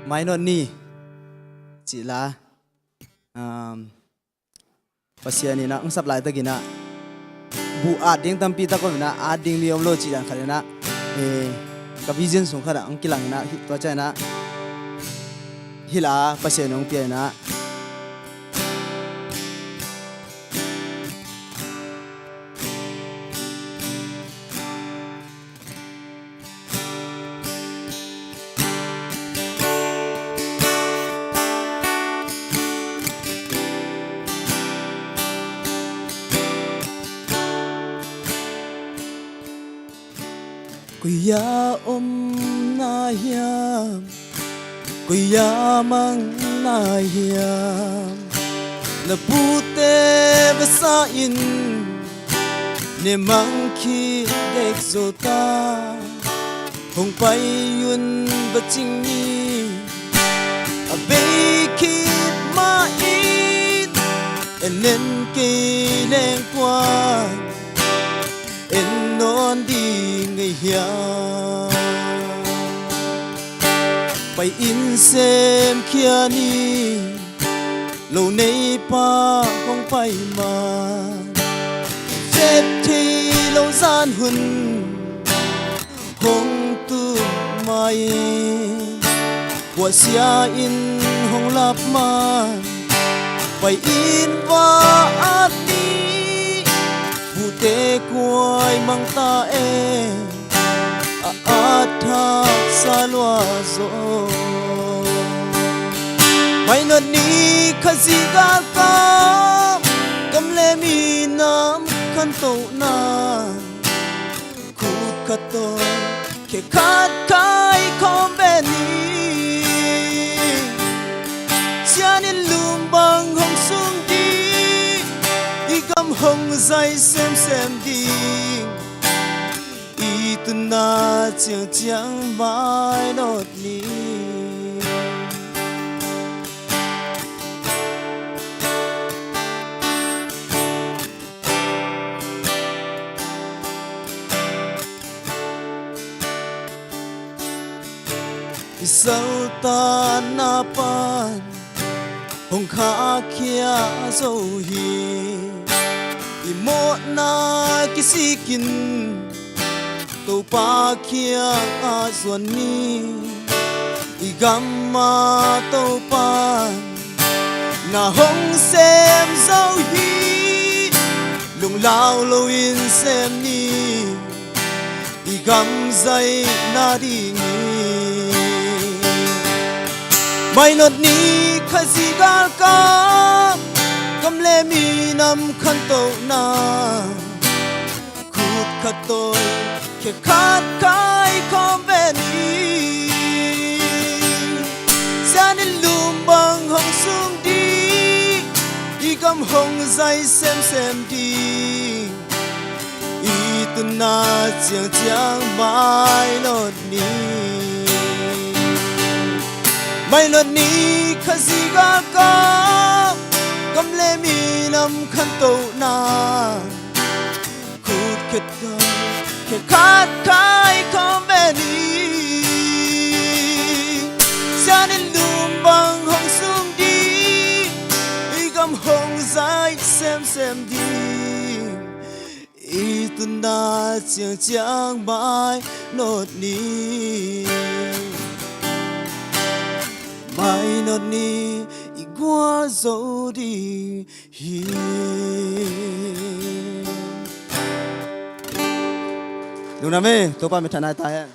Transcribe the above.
máy nó ni chỉ là pasian na ang supply ta gina bu ading tampi ta ko na ading liom lo chi dan khare na ka vision song khara ang kilang na hi to cha na hila pasian ong pi na Kuya na hiam Kuya mang na hiam Na pute basain Ne mang ki dek zota Hong pai yun baching ni Abe kit mait Enen ke leng quan En non đi ngày hiam Bay in xem kia ni Lâu nay pa không phải mà Chết thì lâu gian hun Hong tu mai Quả xia in hong lap man Bay in va at ni Bute kuai mang ta Atha salwa zo Mai no ni khazi ga ka Kam le mi nam khan to na Khut khat to ke khat kai khom be ni Sianin lum bang hong sung di Igam hong zai sem di Na chiang chiang mai nốt ni Isau ta na pan hong kha kia zo hi Imo na kisikin Tâu pa kia a xuân ni Igama tâu pa Na hong xem dấu hi Lung lao lâu in xem ni Igam dây na đi ni Mai nốt ni khá gì gà ca Cầm lê mi nằm khăn tâu na Khút khát tôi Ke khat kai khom be ni Sanin lum bang hong sung di Igam hong zai sem di Itun na chiang chiang mai not ni Mai not ni khazi ga ka Kam le mi nam khan to na Khut khet ka Ke khat kai khom be ni Sanin lum bang hong sung di Igam hong zai sem di Itun na chiang chiang mai not ni Mai not ni igwa zo di hi Đúng lắm ấy, tôi qua mới thằng này tài